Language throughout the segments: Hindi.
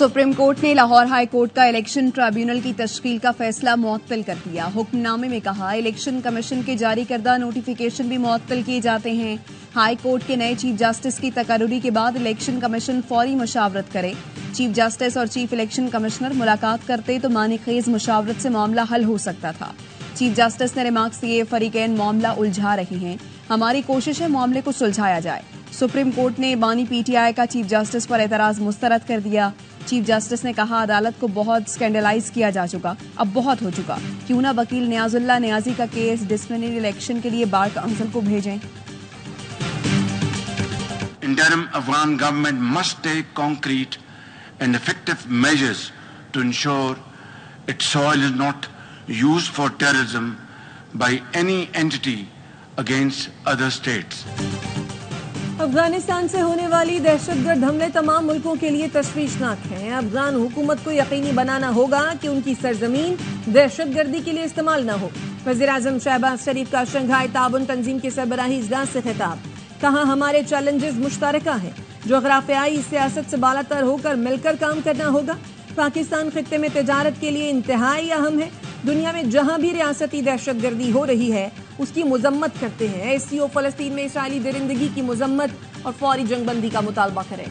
सुप्रीम कोर्ट ने लाहौर हाई कोर्ट का इलेक्शन ट्रिब्यूनल की तश्कील का फैसला मुअत्तल कर दिया। हुक्मनामे में कहा इलेक्शन कमीशन के जारी करदा नोटिफिकेशन भी मुअत्तल किए जाते हैं। हाई कोर्ट के नए चीफ जस्टिस की तकर्रुरी के बाद इलेक्शन कमीशन फौरी मुशावरत करे। चीफ जस्टिस और चीफ इलेक्शन कमिश्नर मुलाकात करते तो मानीखेज मुशावरत से मामला हल हो सकता था। चीफ जस्टिस ने रिमार्क्स दिए, फरीकैन मामला उलझा रही हैं, हमारी कोशिश है मामले को सुलझाया जाए। सुप्रीम कोर्ट ने बानी पीटीआई का चीफ जस्टिस पर एतराज मुस्तरद कर दिया। चीफ जस्टिस ने कहा अदालत को बहुत स्कैंडलाइज किया जा चुका, अब बहुत हो चुका, क्यों ना वकील नियाजुल्लाह नियाजी का केस डिसिप्लिनरी इलेक्शन के लिए बार काउंसिल को भेजें। Interim Afghan government must take concrete and effective measures to ensure its soil is not used for terrorism by any entity against other states. Afghanistan से होने वाली दहशतगर्द हमले तमाम मुल्कों के लिए तशवीशनाक हैं। अफगान हुकूमत को यकीनी बनाना होगा कि उनकी सरजमीन दहशतगर्दी के लिए इस्तेमाल न हो। वज़ीर-ए-आज़म शहबाज शरीफ का शंघाई ताउन तंजीम के सरबराही इजलास से खिताब, कहा हमारे चैलेंजेस मुश्तरका हैं, जोग्राफियाई सियासत से बालातर होकर मिलकर काम करना होगा। पाकिस्तान खित्ते में तिजारत के लिए इंतहाई अहम है। दुनिया में जहां भी रियासती दहशतगर्दी हो रही है उसकी मुजम्मत करते हैं। एससीओ फलस्तीन में इसराइली दरिंदगी की मुजम्मत और फौरी जंगबंदी का मुतालबा करें।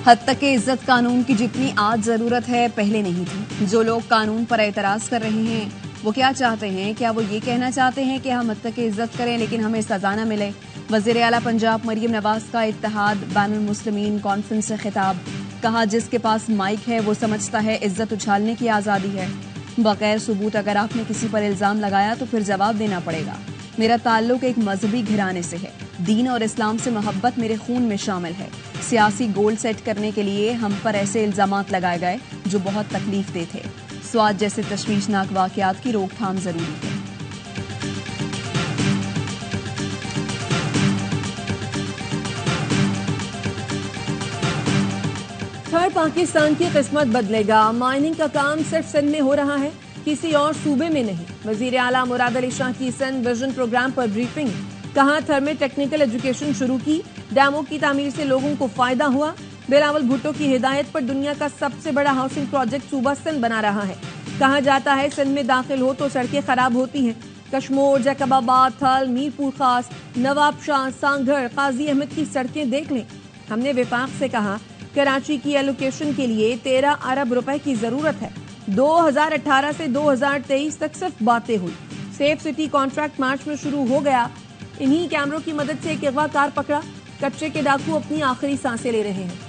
हद तक के इज्जत कानून की जितनी आज जरूरत है पहले नहीं थी। जो लोग कानून पर एतराज कर रहे हैं वो क्या चाहते हैं? क्या वो ये कहना चाहते हैं कि हम हद तक की इज्जत करें लेकिन हमें सजा न मिले? वज़ीर आला पंजाब मरियम नवाज का इत्तेहाद बैनुल मुस्लिमीन कॉन्फ्रेंस से खिताब, कहा जिसके पास माइक है वो समझता है इज्जत उछालने की आज़ादी है। बगैर सबूत अगर आपने किसी पर इल्ज़ाम लगाया तो फिर जवाब देना पड़ेगा। मेरा ताल्लुक एक मजहबी घराने से है, दीन और इस्लाम से मोहब्बत मेरे खून में शामिल है। सियासी गोल सेट करने के लिए हम पर ऐसे इल्ज़ामात लगाए गए जो बहुत तकलीफ दे थे। स्वाद जैसे तशवीशनाक वाक़यात की रोकथाम जरूरी है। थर्ड पाकिस्तान की किस्मत बदलेगा। माइनिंग का काम सिर्फ सिंध में हो रहा है, किसी और सूबे में नहीं। वजीर आला मुराद अली शाह की सिंध विजन प्रोग्राम पर ब्रीफिंग, कहा थर में टेक्निकल एजुकेशन शुरू की, डैमों की तामीर से लोगों को फायदा हुआ। बिलावल भुट्टो की हिदायत पर दुनिया का सबसे बड़ा हाउसिंग प्रोजेक्ट सूबा सिंध बना रहा है। कहा जाता है सिंध में दाखिल हो तो सड़कें खराब होती हैं। कश्मोर, जैकबाबाद, थल, मीरपुर खास, नवाबशाह, सांघर, काजी अहमद की सड़कें देख लें। हमने विफाक से कहा कराची की एलोकेशन के लिए 13 अरब रुपए की जरूरत है। 2018 से 2023 तक सिर्फ बातें हुई। सेफ सिटी कॉन्ट्रैक्ट मार्च में शुरू हो गया। इन्हीं कैमरों की मदद से एक अगवा कार पकड़ा। कच्चे के डाकू अपनी आखिरी सांसें ले रहे हैं।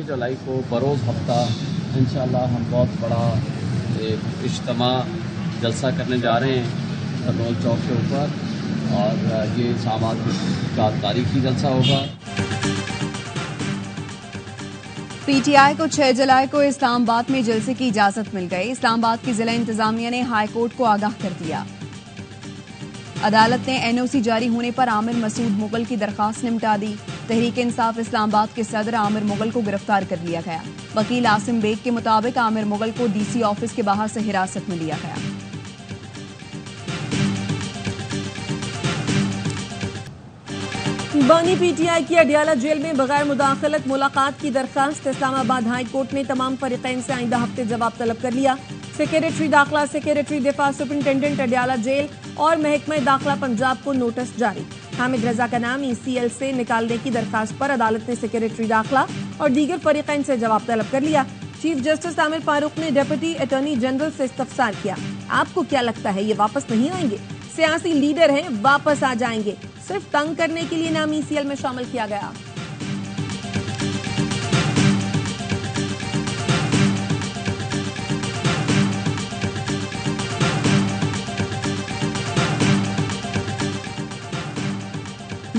जुलाई को बरोज़ हफ्ता इंशाअल्लाह हम बहुत बड़ा एक इज्तिमा जलसा करने जा रहे हैं करनौल चौक के ऊपर, और ये आम आदमी का तारीखी जलसा होगा। पीटीआई को 6 जुलाई को इस्लामाबाद में जलसे की इजाजत मिल गई। इस्लामाबाद की जिला इंतजामिया ने हाई कोर्ट को आगाह कर दिया। अदालत ने एनओसी जारी होने पर आमिर मसूद मुगल की दरखास्त निपटा दी। तहरीक इंसाफ इस्लामाबाद के सदर आमिर मुगल को गिरफ्तार कर लिया गया। वकील आसिम बेग के मुताबिक आमिर मुगल को डीसी ऑफिस के बाहर से हिरासत में लिया गया। बानी पीटीआई की अडियाला जेल में बगैर मुदाखलत मुलाकात की दरखास्त। इस्लामाबाद हाई कोर्ट ने तमाम फरीकैन से आइंदा हफ्ते जवाब तलब कर लिया। सेक्रेटरी दाखिला, सेक्रेटरी दिफा, सुपरिंटेंडेंट अडियाला जेल और महकमा दाखिला पंजाब को नोटिस जारी। हामिद रजा का नाम ईसीएल से निकालने की दरखास्त पर अदालत ने सेक्रेटरी दाखिला और दीगर फरीकैन से जवाब तलब कर लिया। चीफ जस्टिस आमिर फारूक ने डिप्टी अटॉर्नी जनरल से इस्तफसार किया, आपको क्या लगता है ये वापस नहीं आएंगे? सियासी लीडर हैं, वापस आ जाएंगे। सिर्फ तंग करने के लिए नाम ईसीएल में शामिल किया गया।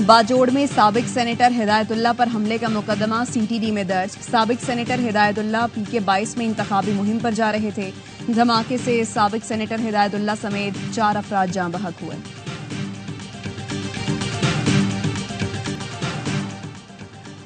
बाजोड़ में साबिक सेनेटर हिदायतुल्लाह पर हमले का मुकदमा सीटीडी में दर्ज। साबिक सेनेटर हिदायतुल्लाह पीके 22 में इंतखाबी मुहिम पर जा रहे थे। धमाके से साबिक सेनेटर हिदायतुल्लाह समेत 4 अफराद जाँ बहक हुए।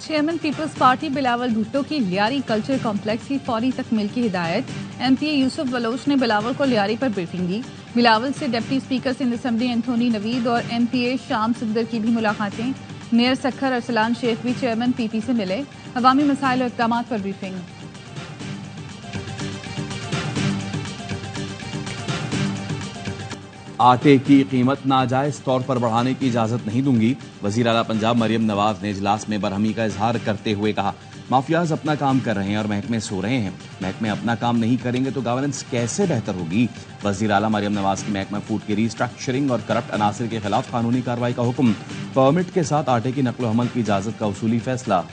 Chairman Peoples Party Bilawal Bhutto की लियारी कल्चर कॉम्प्लेक्स की फौरी तकमील की हिदायत। एमपीए यूसुफ बलोच ने बिलावल को लियारी पर ब्रीफिंग दी। बिलावल से deputy speaker Sindh assembly Anthony Naveed और एमपीए शाम सुंदर की भी मुलाकातें। मेयर सखर अरसलान शेख भी चेयरमैन पीपी से मिले। अवामी मसाइल और इक़दाम पर ब्रीफिंग। आटे की कीमत नाजायज तौर पर बढ़ाने की इजाजत नहीं दूंगी। वजीर आला पंजाब मरियम नवाज ने इजलास में बरहमी का इजहार करते हुए कहा, माफियाज अपना काम कर रहे हैं और महकमे सो रहे हैं। महकमे अपना काम नहीं करेंगे तो गवर्नेंस कैसे बेहतर होगी। वजीर आला मरियम नवाज की महकमा फूड की रिस्ट्रक्चरिंग और करप्ट अनासर के खिलाफ कानूनी कार्रवाई का हुक्म। परमिट के साथ आटे की नकलो हमल की इजाजत का उसूली फैसला।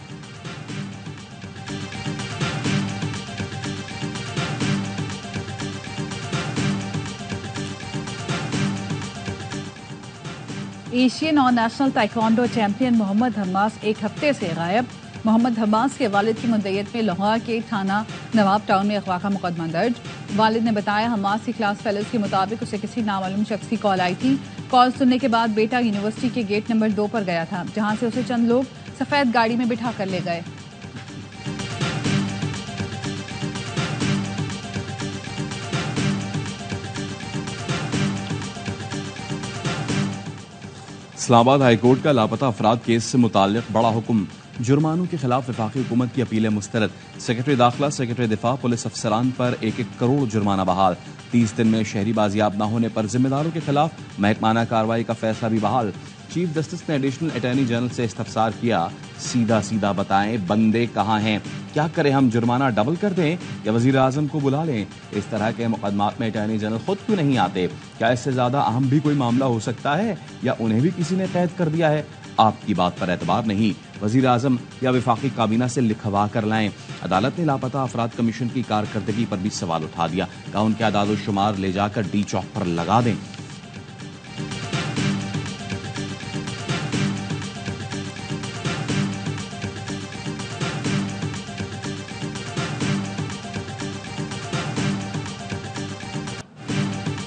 एशियन और नेशनल ताइक्वांडो चैंपियन मोहम्मद हम्मास एक हफ्ते से गायब। मोहम्मद हम्मास के वालिद की मुद्दईयत में लाहौर के थाना नवाब टाउन में अगवा का मुकदमा दर्ज। वालिद ने बताया, हम्मास की क्लास फेलोज के मुताबिक उसे किसी नामालूम शख्स की कॉल आई थी। कॉल सुनने के बाद बेटा यूनिवर्सिटी के गेट नंबर 2 पर गया था, जहां से उसे चंद लोग सफेद गाड़ी में बिठा कर ले गए। इस्लामाबाद हाईकोर्ट का लापता अफराद केस से मुताल्लिक बड़ा हुक्म। जुर्मानों के खिलाफ वफाकी हुकूमत की अपीलें मुस्तरद। सेक्रेटरी दाखिला, सेक्रेटरी दिफा, पुलिस अफसरान पर 1-1 करोड़ जुर्माना बहाल। 30 दिन में शहरी बाजियाब न होने पर जिम्मेदारों के खिलाफ महकमाना कार्रवाई का फैसला भी बहाल। चीफ जस्टिस ने एडिशनल अटॉर्नी जनरल से इस्तफसार किया, सीधा सीधा बताएं बंदे कहाँ हैं। क्या करें, हम जुर्माना डबल कर दें या वजीर आजम को बुला लें। इस तरह के मुकदमात में अटॉर्नी जनरल खुद क्यों नहीं आते। क्या इससे ज्यादा अहम भी कोई मामला हो सकता है या उन्हें भी किसी ने कैद कर दिया है। आपकी बात पर एतबार नहीं, वजीर आजम या वफाकी काबीना से लिखवा कर लाएं। अदालत ने लापता अफराद कमीशन की कारकर्दगी पर भी सवाल उठा दिया। कहा उनके आदाद शुमार ले जाकर डी चौक पर लगा दें।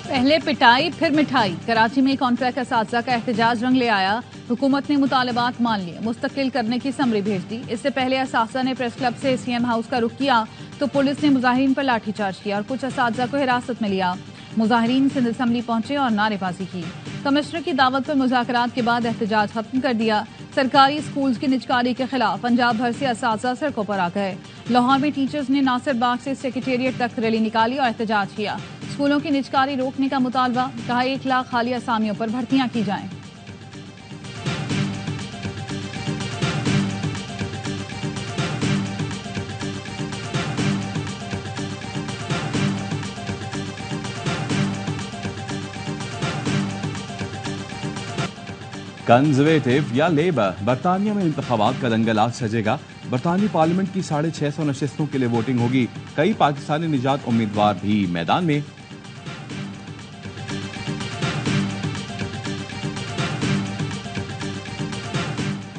पहले पिटाई फिर मिठाई। कराची में कॉन्ट्रैक्ट असातिज़ा का एहतजाज रंग ले आया। हुकूमत ने मुतालबात मान लिए, मुस्तकिल करने की समरी भेज दी। इससे पहले असातिज़ा ने प्रेस क्लब से सीएम हाउस का रुख किया तो पुलिस ने मुजाहिरीन पर लाठीचार्ज किया और कुछ असातिज़ा को हिरासत में लिया। मुजाहिरीन सिंध असेंबली पहुंचे और नारेबाजी की। कमिश्नर की दावत पर मुज़ाकरात के बाद एहतजाज खत्म कर दिया। सरकारी स्कूल्स की निजकारी के खिलाफ पंजाब भर से असातिज़ा सड़कों पर आ गए। लाहौर में टीचर्स ने नासिर बाग से सेक्रेटेरिएट तक रैली निकाली और एहतजाज किया। स्कूलों की निजकारी रोकने का मुतालबा। कहा 1 लाख खाली असामियों पर भर्तियां की जाएं। कंजर्वेटिव या लेबर, बरतानिया में इंतखाबात का दंगल आज सजेगा। बरतानी पार्लियामेंट की 650 नशिस्तों के लिए वोटिंग होगी। कई पाकिस्तानी निजात उम्मीदवार भी मैदान में।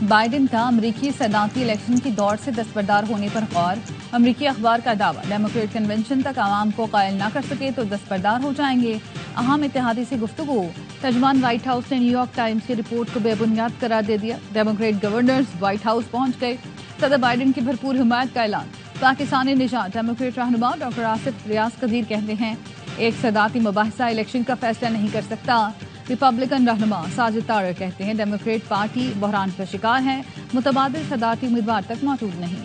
बाइडेन का अमरीकी सदाती इलेक्शन की दौड़ से दस्तबरदार होने पर गौर। अमरीकी अखबार का दावा, डेमोक्रेट कन्वेंशन तक आवाम को कायल न कर सके तो दस्तबरदार हो जाएंगे। अहम इत्तेहादी से गुफ्तगू। तर्जमान व्हाइट हाउस ने न्यूयॉर्क टाइम्स की रिपोर्ट को बेबुनियाद करार दे दिया। डेमोक्रेट गवर्नर्स व्हाइट हाउस पहुंच गए। सदर बाइडेन की भरपूर हिमायत का ऐलान। पाकिस्तानी निजात डेमोक्रेट रहनुमा डॉक्टर आसिफ रियाज कदीर कहते हैं, एक सदाती मुबाहिसा इलेक्शन का फैसला नहीं कर सकता। रिपब्लिकन रहनुमा साजिद तारर कहते हैं, डेमोक्रेट पार्टी बहरान का शिकार है, मुतबादिल सदाती उम्मीदवार तक मौजूद नहीं।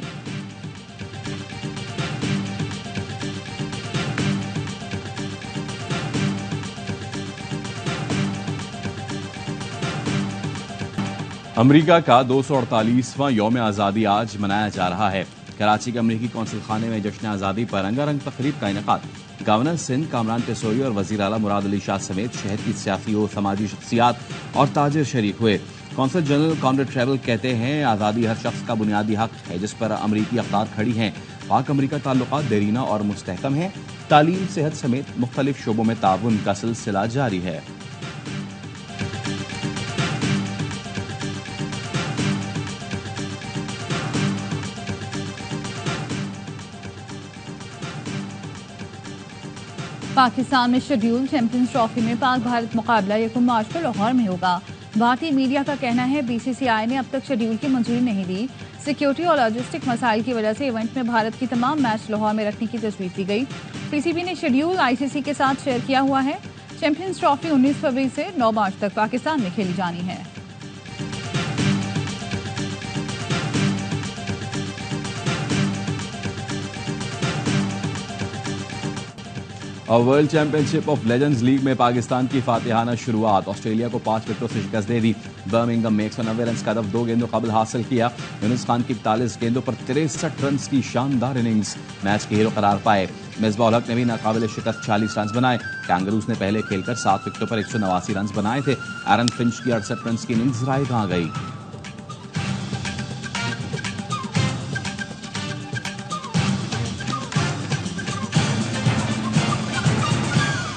अमेरिका का 248वां यौम आज़ादी आज मनाया जा रहा है। कराची के अमरीकी कौंसिल खाने में जश्न आज़ादी पर रंगारंग तकरीब का इनेकाद। गवर्नर सिंध कामरान तेसोरी और वजीर आला मुराद अली शाह समेत शहर की सियासी और समाजी शख्सियात और ताजिर शरीक हुए। कौंसल जनरल कॉमरेड ट्रेवल कहते हैं, आज़ादी हर शख्स का बुनियादी हक है जिस पर अमरीकी अख्तार खड़ी हैं। पाक अमरीका ताल्लुकात देरीना और मुस्तहकम हैं। तालीम, सेहत समेत मुख्तलिफ शोबों में ताउन का सिलसिला जारी है। पाकिस्तान में शेड्यूल चैंपियंस ट्रॉफी में पाक भारत मुकाबला 1 मार्च को लाहौर में होगा। भारतीय मीडिया का कहना है बीसीसीआई ने अब तक शेड्यूल की मंजूरी नहीं दी। सिक्योरिटी और लॉजिस्टिक मसाइल की वजह से इवेंट में भारत की तमाम मैच लाहौर में रखने की तजवीज़ दी गई। पीसीबी ने शेड्यूल आईसीसी के साथ शेयर किया हुआ है। चैंपियंस ट्रॉफी 19 फरवरी से 9 मार्च तक पाकिस्तान में खेली जानी है। और world championship of legends league में पाकिस्तान की फातिहाना शुरुआत। ऑस्ट्रेलिया को 5 विकेटों से शिकस्त दे दी। बर्मिंघम में 190 रन का हदफ 2 गेंदों काबिल हासिल किया। यूनुस खान की 41 गेंदों पर 63 रन की शानदार इनिंग्स मैच के हीरो करार पाए। मिसबाह उल हक ने भी नाकाबिल शिकस्त 40 रन बनाए। कैंगरूज ने पहले खेलकर 7 विकेटों पर 189 रन बनाए थे। एरन फिंच की 68 रन की इनिंग्स रायगां गई।